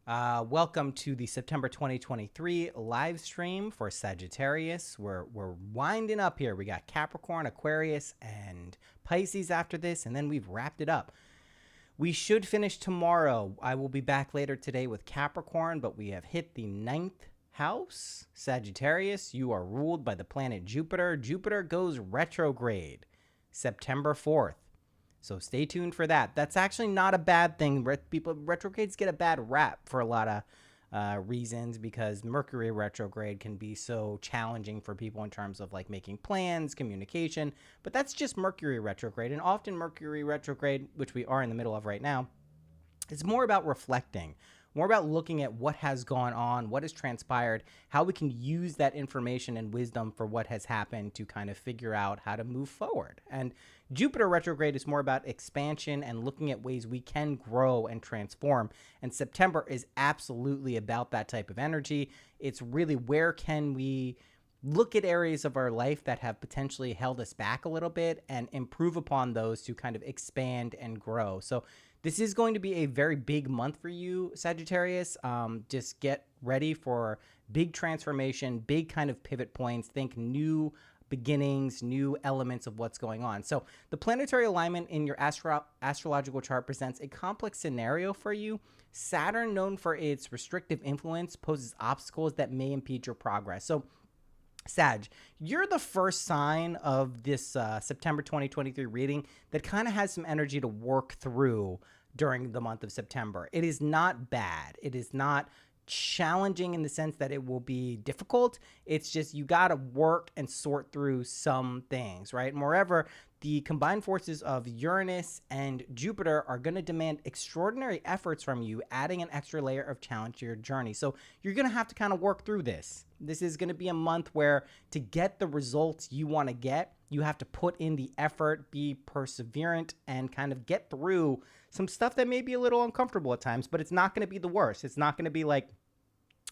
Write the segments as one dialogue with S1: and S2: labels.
S1: Welcome to the September 2023 live stream for Sagittarius. We're winding up here. We got Capricorn, Aquarius, and Pisces after this, and then we've wrapped it up. We should finish tomorrow. I will be back later today with Capricorn, but we have hit the 9th house. Sagittarius, you are ruled by the planet Jupiter. Jupiter goes retrograde September 4th. So stay tuned for that. That's actually not a bad thing. Retrogrades get a bad rap for a lot of reasons, because Mercury retrograde can be so challenging for people in terms of like making plans, communication. But that's just Mercury retrograde. And often Mercury retrograde, which we are in the middle of right now, is more about reflecting, more about looking at what has gone on, what has transpired, how we can use that information and wisdom for what has happened to kind of figure out how to move forward. And Jupiter retrograde is more about expansion and looking at ways we can grow and transform. And September is absolutely about that type of energy. It's really where can we look at areas of our life that have potentially held us back a little bit and improve upon those to kind of expand and grow. So this is going to be a very big month for you, Sagittarius. Just get ready for big transformation, big kind of pivot points. Think new beginnings, new elements of what's going on. So the planetary alignment in your astrological chart presents a complex scenario for you. Saturn, known for its restrictive influence, poses obstacles that may impede your progress. So Sag, you're the first sign of this September 2023 reading that kind of has some energy to work through during the month of September. It is not bad. It is not challenging in the sense that it will be difficult. It's just you got to work and sort through some things, right? Moreover, the combined forces of Uranus and Jupiter are going to demand extraordinary efforts from you, adding an extra layer of challenge to your journey. So you're going to have to kind of work through this. This is going to be a month where to get the results you want to get, you have to put in the effort, be perseverant, and kind of get through some stuff that may be a little uncomfortable at times, but it's not going to be the worst. It's not going to be like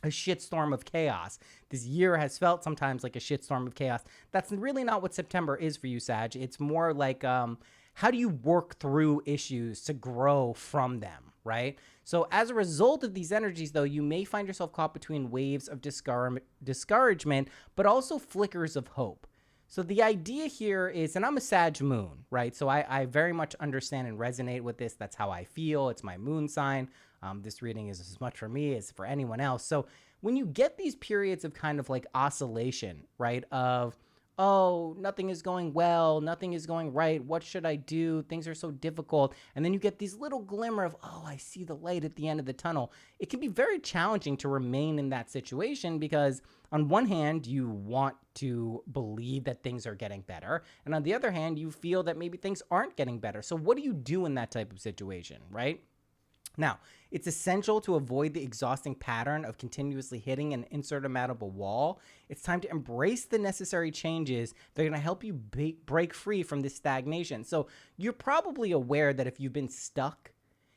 S1: a shitstorm of chaos. This year has felt sometimes like a shitstorm of chaos. That's really not what September is for you, Sag. It's more like how do you work through issues to grow from them, right? So as a result of these energies, though, you may find yourself caught between waves of discouragement, but also flickers of hope. So the idea here is, and I'm a Sag moon, right? So I very much understand and resonate with this. That's how I feel. It's my moon sign. This reading is as much for me as for anyone else. So when you get these periods of kind of like oscillation, right, of, oh, nothing is going well, nothing is going right, what should I do? Things are so difficult. And then you get these little glimmer of, oh, I see the light at the end of the tunnel. It can be very challenging to remain in that situation because on one hand, you want to believe that things are getting better. And on the other hand, you feel that maybe things aren't getting better. So what do you do in that type of situation, right? Now, it's essential to avoid the exhausting pattern of continuously hitting an insurmountable wall. It's time to embrace the necessary changes that are going to help you break free from this stagnation. So you're probably aware that if you've been stuck,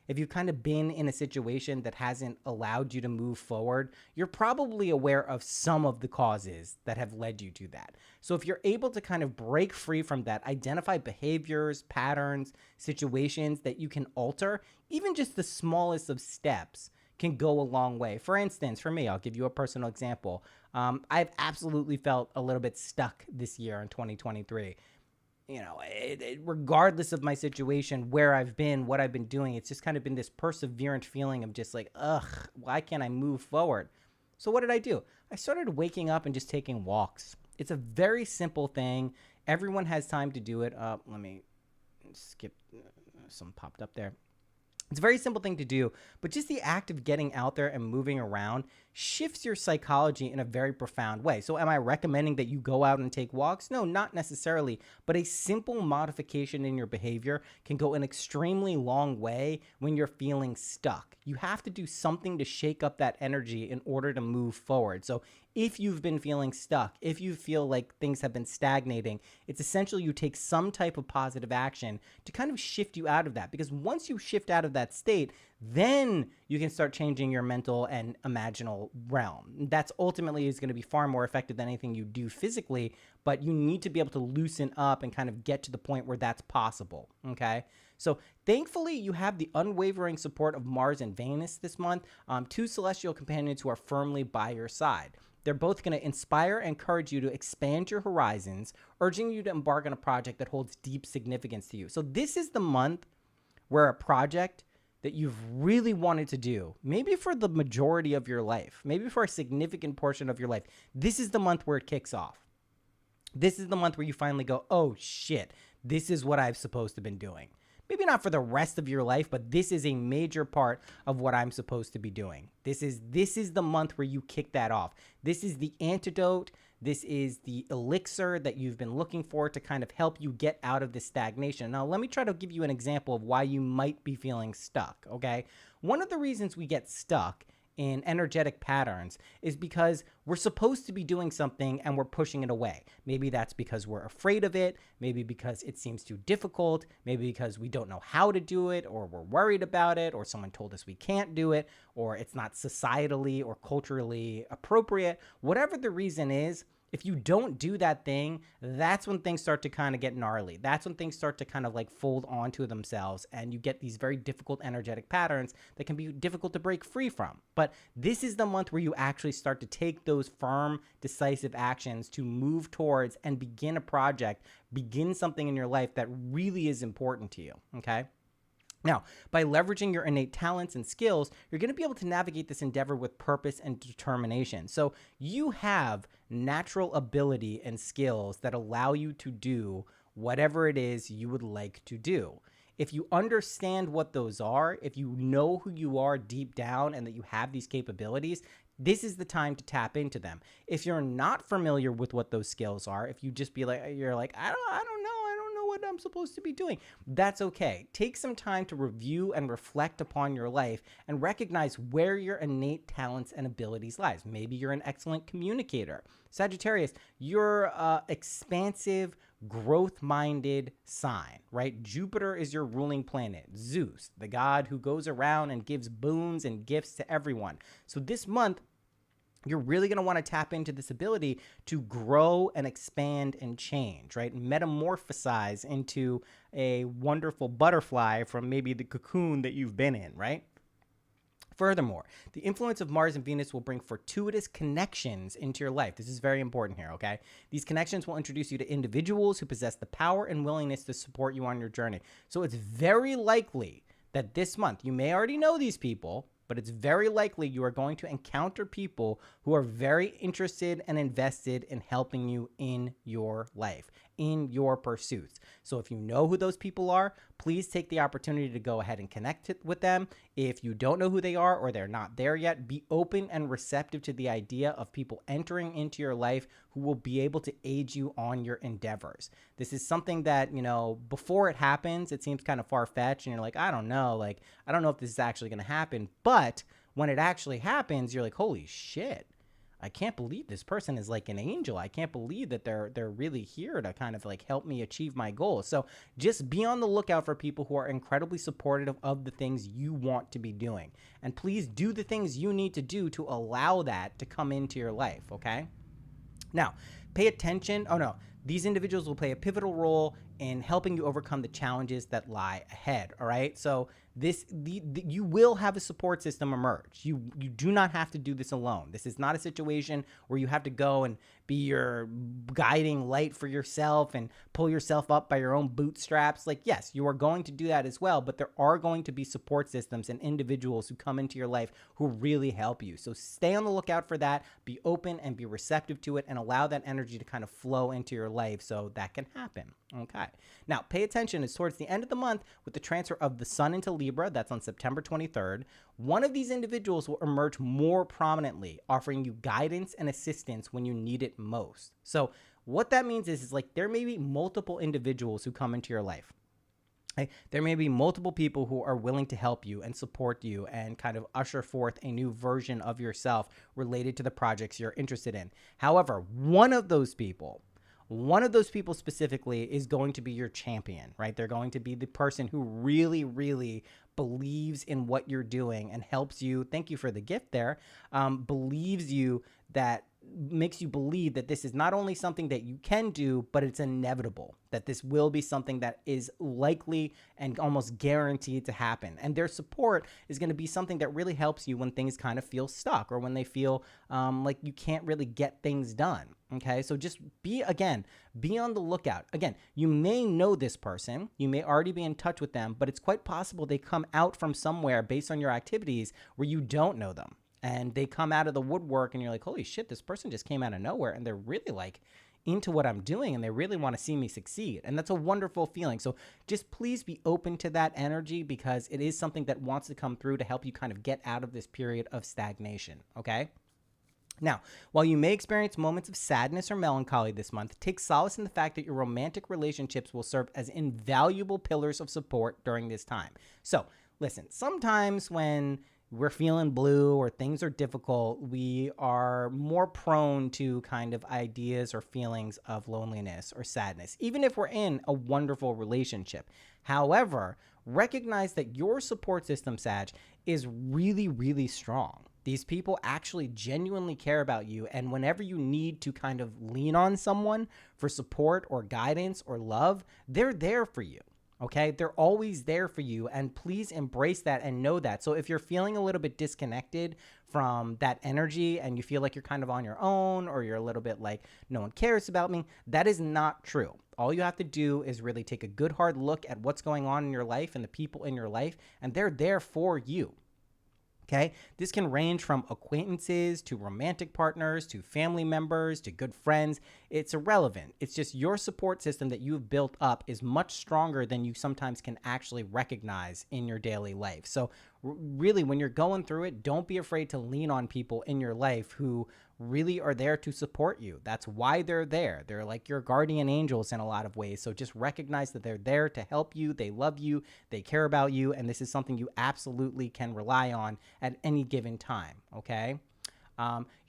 S1: if you've kind of been in a situation that hasn't allowed you to move forward, you're probably aware of some of the causes that have led you to that. So if you're able to kind of break free from that, identify behaviors, patterns, situations that you can alter, even just the smallest of steps can go a long way. For instance, for me, I'll give you a personal example. I've absolutely felt a little bit stuck this year in 2023. You know, regardless of my situation, where I've been, what I've been doing, it's just kind of been this perseverant feeling of just like, ugh, why can't I move forward? So what did I do? I started waking up and just taking walks. It's a very simple thing. Everyone has time to do it. Let me skip. Some popped up there. It's a very simple thing to do, but just the act of getting out there and moving around shifts your psychology in a very profound way. So am I recommending that you go out and take walks? No, not necessarily, but a simple modification in your behavior can go an extremely long way when you're feeling stuck. You have to do something to shake up that energy in order to move forward. So if you've been feeling stuck, if you feel like things have been stagnating, it's essential you take some type of positive action to kind of shift you out of that. Because once you shift out of that state, then you can start changing your mental and imaginal realm. That's ultimately is going to be far more effective than anything you do physically, but you need to be able to loosen up and kind of get to the point where that's possible, okay? So thankfully, you have the unwavering support of Mars and Venus this month, two celestial companions who are firmly by your side. They're both going to inspire and encourage you to expand your horizons, urging you to embark on a project that holds deep significance to you. So this is the month where a project that you've really wanted to do, maybe for the majority of your life, maybe for a significant portion of your life, this is the month where it kicks off. This is the month where you finally go, oh shit, this is what I've supposed to have been doing. Maybe not for the rest of your life, but this is a major part of what I'm supposed to be doing. This is the month where you kick that off. This is the antidote. This is the elixir that you've been looking for to kind of help you get out of this stagnation. Now, let me try to give you an example of why you might be feeling stuck, okay? One of the reasons we get stuck in energetic patterns is because we're supposed to be doing something and we're pushing it away. Maybe that's because we're afraid of it, maybe because it seems too difficult, maybe because we don't know how to do it, or we're worried about it, or someone told us we can't do it, or it's not societally or culturally appropriate. Whatever the reason is, if you don't do that thing, that's when things start to kind of get gnarly. That's when things start to kind of like fold onto themselves, and you get these very difficult energetic patterns that can be difficult to break free from. But this is the month where you actually start to take those firm, decisive actions to move towards and begin a project, begin something in your life that really is important to you, okay? Now, by leveraging your innate talents and skills, you're going to be able to navigate this endeavor with purpose and determination. So you have natural ability and skills that allow you to do whatever it is you would like to do. If you understand what those are, if you know who you are deep down and that you have these capabilities, this is the time to tap into them. If you're not familiar with what those skills are, if you just be like, you're like, I don't know what I'm supposed to be doing, that's okay. Take some time to review and reflect upon your life and recognize where your innate talents and abilities lies. Maybe you're an excellent communicator. Sagittarius, you're expansive, growth-minded sign, right? Jupiter is your ruling planet. Zeus, the god who goes around and gives boons and gifts to everyone. So this month, you're really going to want to tap into this ability to grow and expand and change, right? Metamorphosize into a wonderful butterfly from maybe the cocoon that you've been in, right? Furthermore, the influence of Mars and Venus will bring fortuitous connections into your life. This is very important here, okay? These connections will introduce you to individuals who possess the power and willingness to support you on your journey. So it's very likely that this month, you may already know these people, but it's very likely you are going to encounter people who are very interested and invested in helping you in your life, in your pursuits. So if you know who those people are, please take the opportunity to go ahead and connect with them. If you don't know who they are or they're not there yet, be open and receptive to the idea of people entering into your life who will be able to aid you on your endeavors. This is something that, you know, before it happens, it seems kind of far-fetched and you're like, I don't know if this is actually going to happen. But when it actually happens, you're like, holy shit. I can't believe this person is like an angel. I can't believe that they're really here to kind of like help me achieve my goals. So just be on the lookout for people who are incredibly supportive of the things you want to be doing. And please do the things you need to do to allow that to come into your life, okay? Now, pay attention. Oh no, these individuals will play a pivotal role in helping you overcome the challenges that lie ahead, all right? So you will have a support system emerge. You do not have to do this alone. This is not a situation where you have to go and be your guiding light for yourself and pull yourself up by your own bootstraps. Like, yes, you are going to do that as well, but there are going to be support systems and individuals who come into your life who really help you. So stay on the lookout for that, be open and be receptive to it, and allow that energy to kind of flow into your life so that can happen. Okay. Now, pay attention. It's towards the end of the month with the transfer of the sun into Libra. That's on September 23rd. One of these individuals will emerge more prominently, offering you guidance and assistance when you need it most. So what that means is like there may be multiple individuals who come into your life. There may be multiple people who are willing to help you and support you and kind of usher forth a new version of yourself related to the projects you're interested in. However, one of those people specifically is going to be your champion, right? They're going to be the person who really, really believes in what you're doing and helps you. Thank you for the gift there. Believes you that makes you believe that this is not only something that you can do, but it's inevitable, that this will be something that is likely and almost guaranteed to happen. And their support is going to be something that really helps you when things kind of feel stuck, or when they feel like you can't really get things done. Okay, so just be on the lookout. Again, you may know this person, you may already be in touch with them, but it's quite possible they come out from somewhere based on your activities where you don't know them. And they come out of the woodwork and you're like, holy shit, this person just came out of nowhere and they're really like into what I'm doing and they really want to see me succeed. And that's a wonderful feeling. So just please be open to that energy, because it is something that wants to come through to help you kind of get out of this period of stagnation. Okay. Now, while you may experience moments of sadness or melancholy this month, take solace in the fact that your romantic relationships will serve as invaluable pillars of support during this time. So listen, sometimes when we're feeling blue or things are difficult, we are more prone to kind of ideas or feelings of loneliness or sadness, even if we're in a wonderful relationship. However, recognize that your support system, Sag, is really, really strong. These people actually genuinely care about you. And whenever you need to kind of lean on someone for support or guidance or love, they're there for you. Okay, they're always there for you, and please embrace that and know that. So if you're feeling a little bit disconnected from that energy and you feel like you're kind of on your own, or you're a little bit like, no one cares about me, that is not true. All you have to do is really take a good hard look at what's going on in your life and the people in your life, and they're there for you. Okay, this can range from acquaintances to romantic partners to family members to good friends. It's irrelevant. It's just your support system that you've built up is much stronger than you sometimes can actually recognize in your daily life. So really, when you're going through it, don't be afraid to lean on people in your life who really are there to support you. That's why they're there. They're like your guardian angels in a lot of ways. So just recognize that they're there to help you. They love you. They care about you. And this is something you absolutely can rely on at any given time. Okay.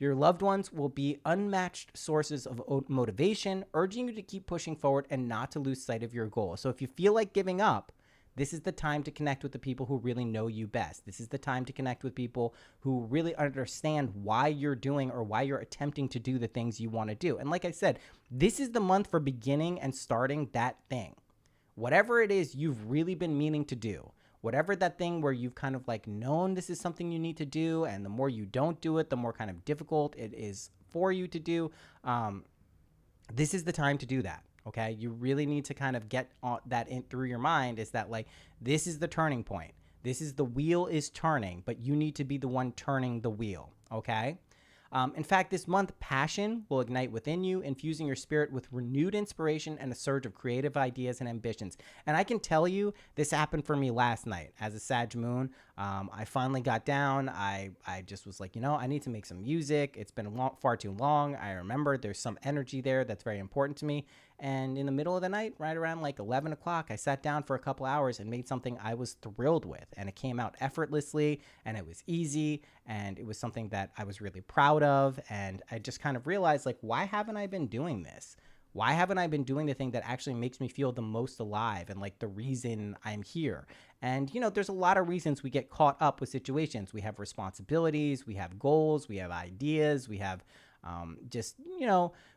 S1: Your loved ones will be unmatched sources of motivation, urging you to keep pushing forward and not to lose sight of your goal. So if you feel like giving up, this is the time to connect with the people who really know you best. This is the time to connect with people who really understand why you're doing or why you're attempting to do the things you want to do. And like I said, this is the month for beginning and starting that thing. Whatever it is you've really been meaning to do, whatever that thing where you've kind of like known this is something you need to do, and the more you don't do it, the more kind of difficult it is for you to do. This is the time to do that. Okay, you really need to kind of get that in through your mind, is that like, this is the turning point. This is the wheel is turning, but you need to be the one turning the wheel. Okay. In fact, this month, passion will ignite within you, infusing your spirit with renewed inspiration and a surge of creative ideas and ambitions. And I can tell you, this happened for me last night as a Sag moon. I finally got down. I just was like, I need to make some music. It's been far too long. I remember there's some energy there that's very important to me. And in the middle of the night, right around like 11 o'clock, I sat down for a couple hours and made something I was thrilled with. And it came out effortlessly, and it was easy, and it was something that I was really proud of. And I just kind of realized, like, why haven't I been doing this? Why haven't I been doing the thing that actually makes me feel the most alive and like the reason I'm here? And, there's a lot of reasons we get caught up with situations. We have responsibilities, we have goals, we have ideas, we have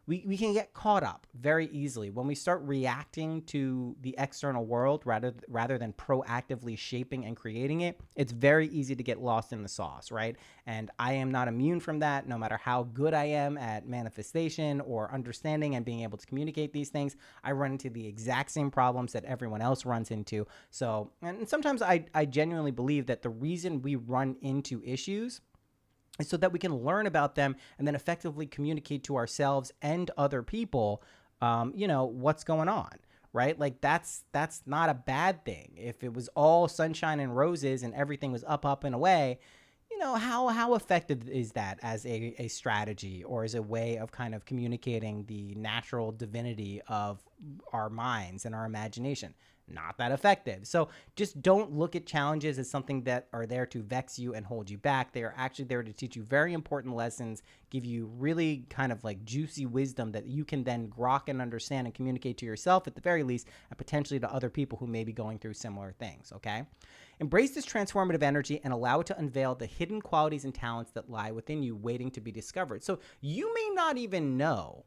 S1: we can get caught up very easily when we start reacting to the external world rather than proactively shaping and creating it. It's very easy to get lost in the sauce, right? And I am not immune from that. No matter how good I am at manifestation or understanding and being able to communicate these things, I run into the exact same problems that everyone else runs into. So, and sometimes I genuinely believe that the reason we run into issues is so that we can learn about them and then effectively communicate to ourselves and other people, what's going on, right? Like that's not a bad thing. If it was all sunshine and roses and everything was up and away, how effective is that as a strategy or as a way of kind of communicating the natural divinity of our minds and our imagination? Not that effective. So just don't look at challenges as something that are there to vex you and hold you back. They are actually there to teach you very important lessons, give you really kind of like juicy wisdom that you can then grok and understand and communicate to yourself at the very least, and potentially to other people who may be going through similar things. Okay. Embrace this transformative energy and allow it to unveil the hidden qualities and talents that lie within you, waiting to be discovered. So you may not even know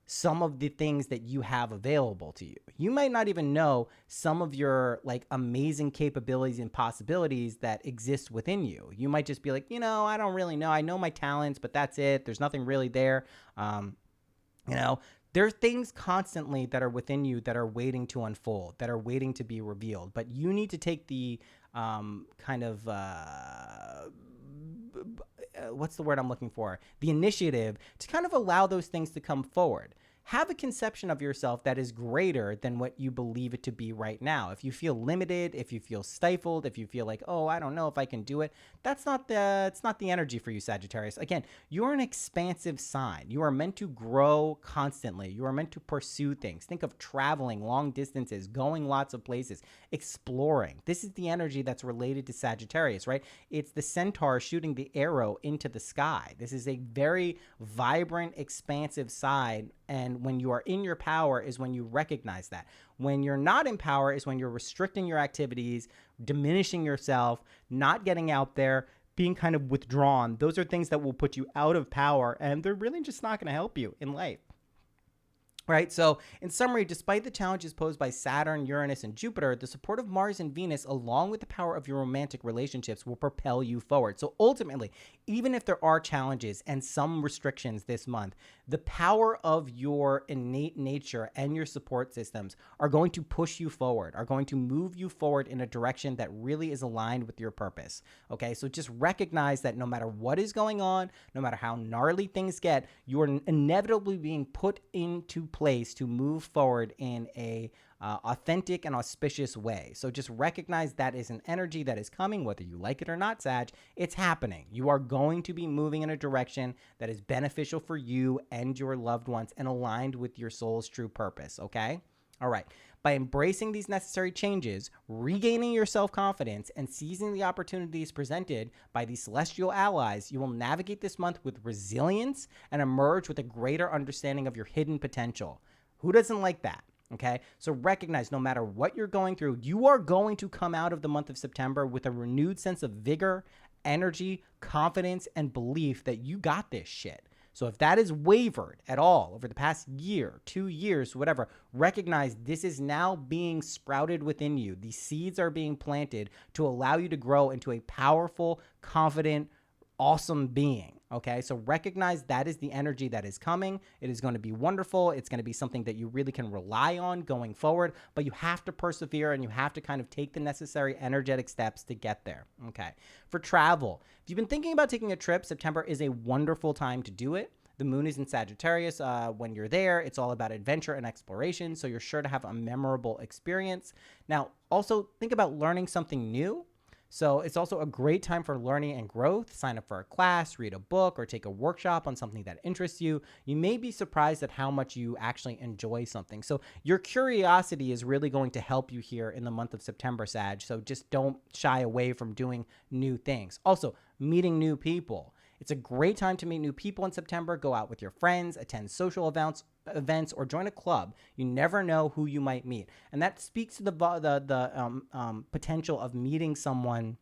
S1: some of the things that you have available to you. You might not even know some of your like amazing capabilities and possibilities that exist within you. You might just be like, I don't really know. I know my talents, but that's it. There's nothing really there. There are things constantly that are within you that are waiting to unfold, that are waiting to be revealed. But you need to take the what's the word I'm looking for? The initiative to kind of allow those things to come forward. Have a conception of yourself that is greater than what you believe it to be right now. If you feel limited, if you feel stifled, if you feel like, oh, I don't know if I can do it, it's not the energy for you, Sagittarius. Again, you're an expansive sign. You are meant to grow constantly. You are meant to pursue things. Think of traveling long distances, going lots of places, exploring. This is the energy that's related to Sagittarius, right? It's the centaur shooting the arrow into the sky. This is a very vibrant, expansive side. And when you are in your power is when you recognize that. When you're not in power is when you're restricting your activities, diminishing yourself, not getting out there, being kind of withdrawn. Those are things that will put you out of power, and they're really just not going to help you in life. Right. So in summary, despite the challenges posed by Saturn, Uranus, and Jupiter, the support of Mars and Venus, along with the power of your romantic relationships, will propel you forward. So ultimately, even if there are challenges and some restrictions this month, the power of your innate nature and your support systems are going to push you forward, are going to move you forward in a direction that really is aligned with your purpose. Okay. So just recognize that no matter what is going on, no matter how gnarly things get, you are inevitably being put into place to move forward in a authentic and auspicious way. So just recognize that is an energy that is coming, whether you like it or not, Sag. It's happening. You are going to be moving in a direction that is beneficial for you and your loved ones and aligned with your soul's true purpose. Okay? All right. By embracing these necessary changes, regaining your self-confidence, and seizing the opportunities presented by these celestial allies, you will navigate this month with resilience and emerge with a greater understanding of your hidden potential. Who doesn't like that? Okay, so recognize no matter what you're going through, you are going to come out of the month of September with a renewed sense of vigor, energy, confidence, and belief that you got this shit. So if that is wavered at all over the past year, 2 years, whatever, recognize this is now being sprouted within you. These seeds are being planted to allow you to grow into a powerful, confident, awesome being. Okay, so recognize that is the energy that is coming. It is going to be wonderful. It's going to be something that you really can rely on going forward, but you have to persevere and you have to kind of take the necessary energetic steps to get there. Okay, for travel, if you've been thinking about taking a trip, September is a wonderful time to do it. The moon is in Sagittarius. When you're there, it's all about adventure and exploration, so you're sure to have a memorable experience. Now, also think about learning something new. So it's also a great time for learning and growth. Sign up for a class, read a book, or take a workshop on something that interests you. You may be surprised at how much you actually enjoy something. So your curiosity is really going to help you here in the month of September, Sag. So just don't shy away from doing new things. Also, meeting new people. It's a great time to meet new people in September. Go out with your friends, attend social events, or join a club. You never know who you might meet. And that speaks to the potential of meeting someone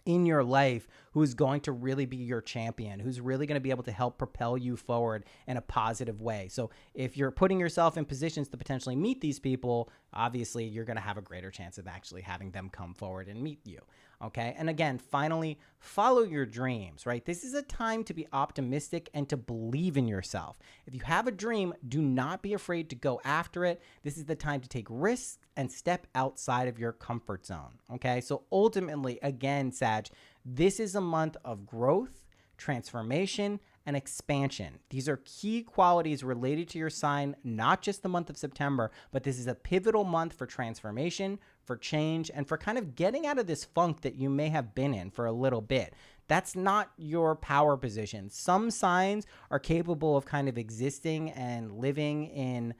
S1: in your life who's going to really be your champion, who's really going to be able to help propel you forward in a positive way. So if you're putting yourself in positions to potentially meet these people, obviously you're going to have a greater chance of actually having them come forward and meet you. Okay. And again, finally, follow your dreams, right? This is a time to be optimistic and to believe in yourself. If you have a dream, do not be afraid to go after it. This is the time to take risks and step outside of your comfort zone. Okay. So ultimately, again, Sag, this is a month of growth, transformation, and expansion. These are key qualities related to your sign, not just the month of September, but this is a pivotal month for transformation, for change, and for kind of getting out of this funk that you may have been in for a little bit. That's not your power position. Some signs are capable of kind of existing and living in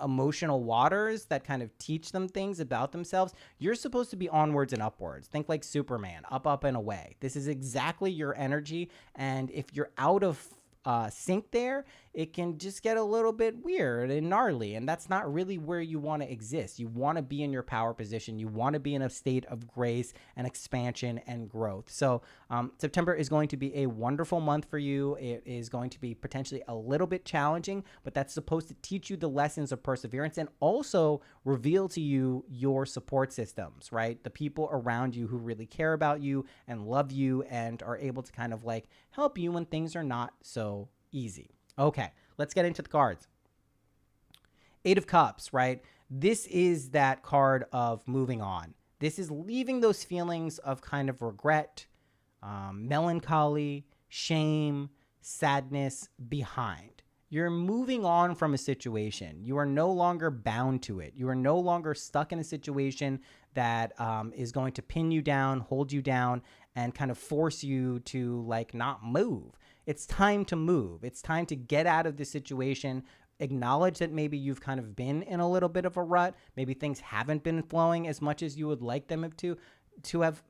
S1: emotional waters that kind of teach them things about themselves. You're supposed to be onwards and upwards. Think like Superman, up, up, and away. This is exactly your energy. And if you're out of sync there, it can just get a little bit weird and gnarly. And that's not really where you want to exist. You want to be in your power position. You want to be in a state of grace and expansion and growth. So September is going to be a wonderful month for you. It is going to be potentially a little bit challenging, but that's supposed to teach you the lessons of perseverance and also reveal to you your support systems, right? The people around you who really care about you and love you and are able to kind of like help you when things are not so easy. Okay, let's get into the cards. Eight of Cups, right? This is that card of moving on. This is leaving those feelings of kind of regret, melancholy, shame, sadness behind. You're moving on from a situation. You are no longer bound to it. You are no longer stuck in a situation that is going to pin you down, hold you down, and kind of force you to like not move. It's time to move. It's time to get out of this situation. Acknowledge that maybe you've kind of been in a little bit of a rut. Maybe things haven't been flowing as much as you would like them to have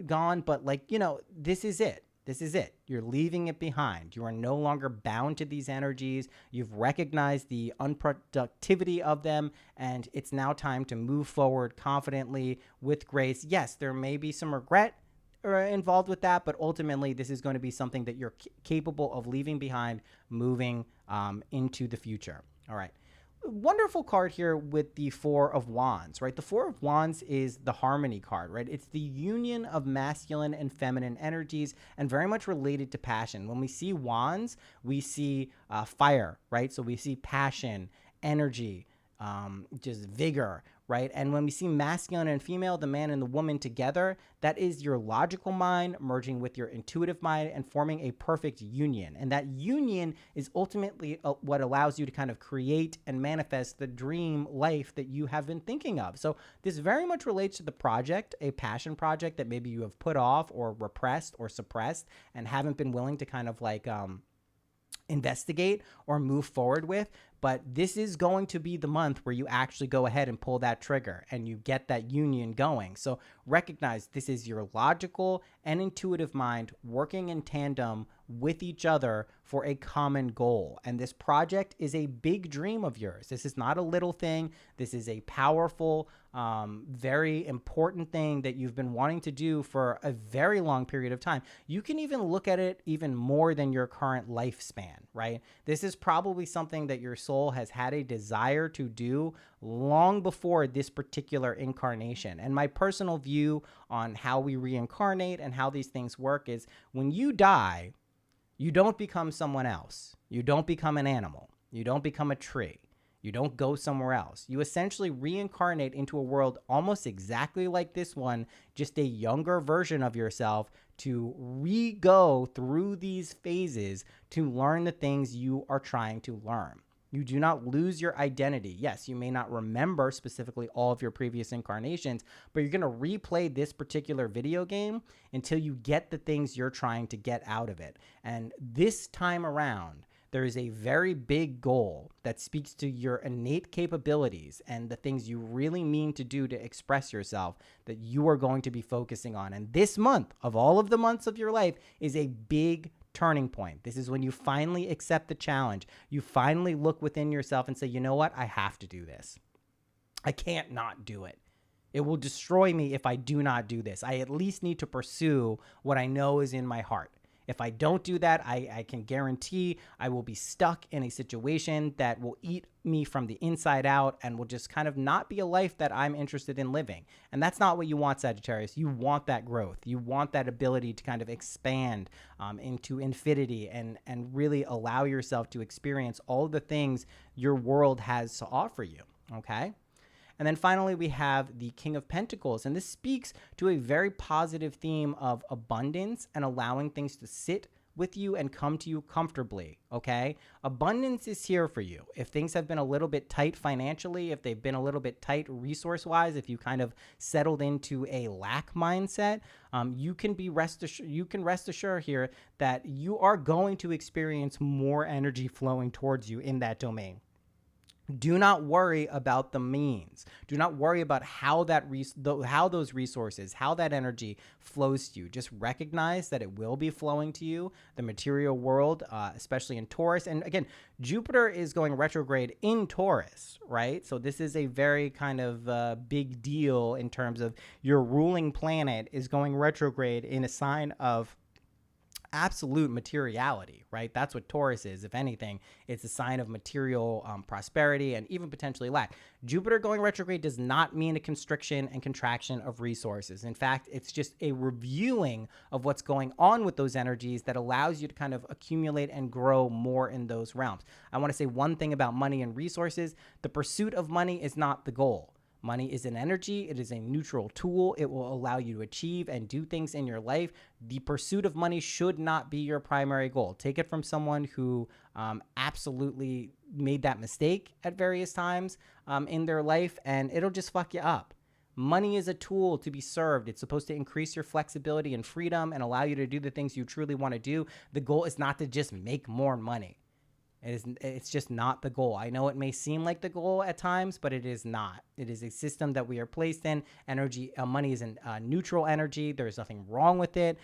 S1: gone. But like, you know, this is it. This is it. You're leaving it behind. You are no longer bound to these energies. You've recognized the unproductivity of them, and it's now time to move forward confidently with grace. Yes, there may be some regret involved with that, but ultimately this is going to be something that you're capable of leaving behind, moving into the future. All right. Wonderful card here with the Four of Wands, right? The Four of Wands is the harmony card, right? It's the union of masculine and feminine energies and very much related to passion. When we see wands, we see fire, right? So we see passion, energy, just vigor, right? And when we see masculine and female, the man and the woman together, that is your logical mind merging with your intuitive mind and forming a perfect union. And that union is ultimately what allows you to kind of create and manifest the dream life that you have been thinking of. So this very much relates to the project, a passion project that maybe you have put off or repressed or suppressed and haven't been willing to kind of like investigate or move forward with. But this is going to be the month where you actually go ahead and pull that trigger and you get that union going. So recognize this is your logical and intuitive mind working in tandem with each other for a common goal. And this project is a big dream of yours. This is not a little thing. This is a powerful, very important thing that you've been wanting to do for a very long period of time. You can even look at it even more than your current lifespan, right? This is probably something that your soul has had a desire to do long before this particular incarnation. And my personal view on how we reincarnate and how these things work is when you die, you don't become someone else. You don't become an animal. You don't become a tree. You don't go somewhere else. You essentially reincarnate into a world almost exactly like this one, just a younger version of yourself to re-go through these phases to learn the things you are trying to learn. You do not lose your identity. Yes, you may not remember specifically all of your previous incarnations, but you're going to replay this particular video game until you get the things you're trying to get out of it. And this time around, there is a very big goal that speaks to your innate capabilities and the things you really mean to do to express yourself that you are going to be focusing on. And this month, of all of the months of your life, is a big turning point. This is when you finally accept the challenge. You finally look within yourself and say, you know what? I have to do this. I can't not do it. It will destroy me if I do not do this. I at least need to pursue what I know is in my heart. If I don't do that, I can guarantee I will be stuck in a situation that will eat me from the inside out and will just kind of not be a life that I'm interested in living. And that's not what you want, Sagittarius. You want that growth. You want that ability to kind of expand into infinity and really allow yourself to experience all the things your world has to offer you, okay? And then finally, we have the King of Pentacles. And this speaks to a very positive theme of abundance and allowing things to sit with you and come to you comfortably, okay? Abundance is here for you. If things have been a little bit tight financially, if they've been a little bit tight resource-wise, if you kind of settled into a lack mindset, you can rest assured here that you are going to experience more energy flowing towards you in that domain. Do not worry about the means. Do not worry about how how those resources, how that energy flows to you. Just recognize that it will be flowing to you, the material world, especially in Taurus. And again, Jupiter is going retrograde in Taurus, right? So this is a very kind of big deal in terms of your ruling planet is going retrograde in a sign of absolute materiality, right? That's what Taurus is. If anything, it's a sign of material prosperity and even potentially lack. Jupiter going retrograde does not mean a constriction and contraction of resources. In fact, it's just a reviewing of what's going on with those energies that allows you to kind of accumulate and grow more in those realms. I want to say one thing about money and resources. The pursuit of money is not the goal. Money is an energy. It is a neutral tool. It will allow you to achieve and do things in your life. The pursuit of money should not be your primary goal. Take it from someone who absolutely made that mistake at various times in their life, and it'll just fuck you up. Money is a tool to be served. It's supposed to increase your flexibility and freedom and allow you to do the things you truly want to do. The goal is not to just make more money. It's just not the goal. I know it may seem like the goal at times, but it is not. It is a system that we are placed in. Money is a neutral energy. There's nothing wrong with it.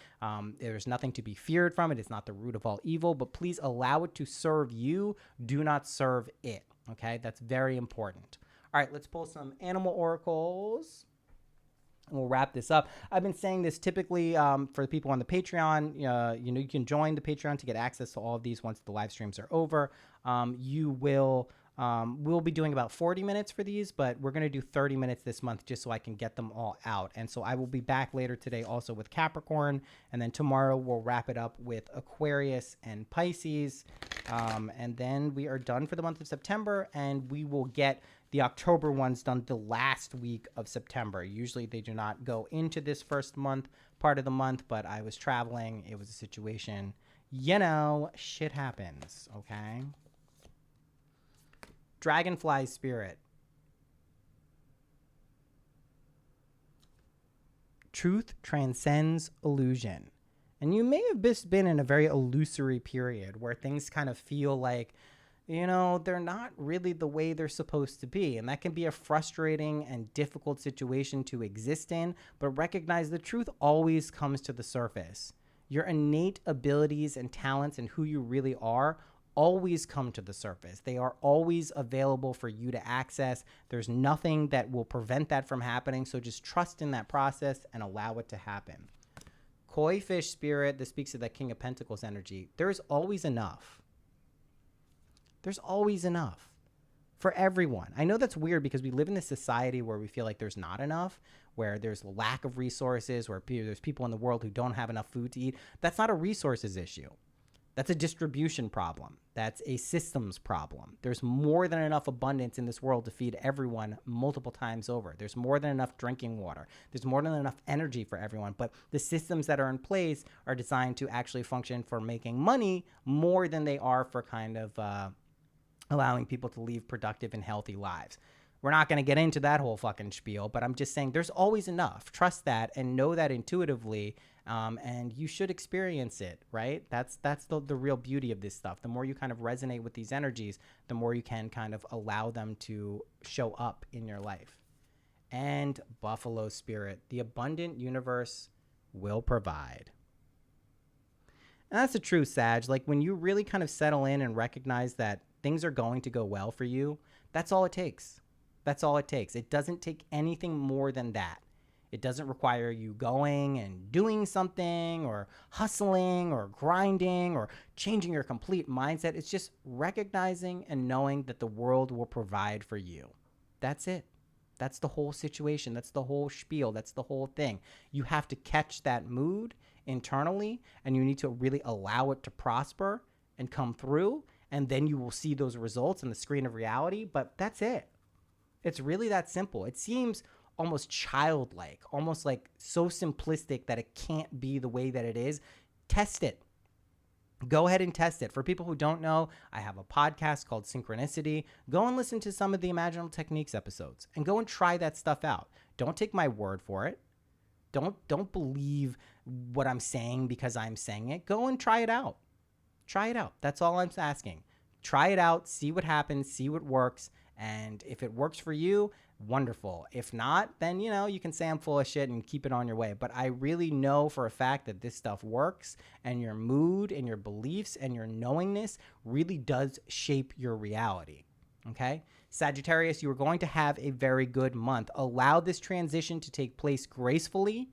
S1: There's nothing to be feared from it. It's not the root of all evil, but please allow it to serve you. Do not serve it. Okay, that's very important. All right, let's pull some animal oracles. And we'll wrap this up. I've been saying this typically for the people on the Patreon. You can join the Patreon to get access to all of these once the live streams are over. We'll be doing about 40 minutes for these, but we're going to do 30 minutes this month just so I can get them all out. And so I will be back later today also with Capricorn. And then tomorrow we'll wrap it up with Aquarius and Pisces. And then we are done for the month of September, and we will get the October ones done the last week of September. Usually they do not go into this first part of the month, but I was traveling. It was a situation. Shit happens, okay? Dragonfly spirit. Truth transcends illusion. And you may have just been in a very illusory period where things kind of feel like, they're not really the way they're supposed to be. And that can be a frustrating and difficult situation to exist in, but recognize the truth always comes to the surface. Your innate abilities and talents and who you really are always come to the surface. They are always available for you to access. There's nothing that will prevent that from happening. So just trust in that process and allow it to happen. Koi fish spirit, this speaks to that King of Pentacles energy. There's always enough. There's always enough for everyone. I know that's weird because we live in this society where we feel like there's not enough, where there's lack of resources, where there's people in the world who don't have enough food to eat. That's not a resources issue. That's a distribution problem. That's a systems problem. There's more than enough abundance in this world to feed everyone multiple times over. There's more than enough drinking water. There's more than enough energy for everyone. But the systems that are in place are designed to actually function for making money more than they are for kind of allowing people to live productive and healthy lives. We're not going to get into that whole fucking spiel, but I'm just saying there's always enough. Trust that and know that intuitively, and you should experience it, right? That's the real beauty of this stuff. The more you kind of resonate with these energies, the more you can kind of allow them to show up in your life. And Buffalo spirit, the abundant universe will provide. And that's the truth, Sag. Like when you really kind of settle in and recognize that things are going to go well for you, that's all it takes. That's all it takes. It doesn't take anything more than that. It doesn't require you going and doing something or hustling or grinding or changing your complete mindset. It's just recognizing and knowing that the world will provide for you. That's it. That's the whole situation. That's the whole spiel. That's the whole thing. You have to catch that mood internally, and you need to really allow it to prosper and come through, and then you will see those results on the screen of reality. But that's it. It's really that simple. It seems almost childlike, almost like so simplistic that it can't be the way that it is. Test it. Go ahead and test it. For people who don't know, I have a podcast called Synchronicity. Go and listen to some of the Imaginal Techniques episodes and go and try that stuff out. Don't take my word for it. Don't believe what I'm saying because I'm saying it. Go and try it out. Try it out. That's all I'm asking. Try it out, see what happens, see what works, And if it works for you, wonderful. If not, then, you know, you can say I'm full of shit and keep it on your way. But I really know for a fact that this stuff works, and your mood and your beliefs and your knowingness really does shape your reality. Okay? Sagittarius, you are going to have a very good month. Allow this transition to take place gracefully,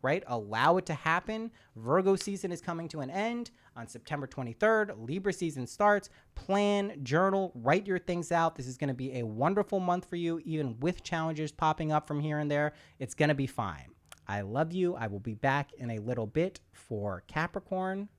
S1: right? Allow it to happen. Virgo season is coming to an end on September 23rd. Libra season starts. Plan, journal, write your things out. This is going to be a wonderful month for you, even with challenges popping up from here and there. It's going to be fine. I love you. I will be back in a little bit for Capricorn.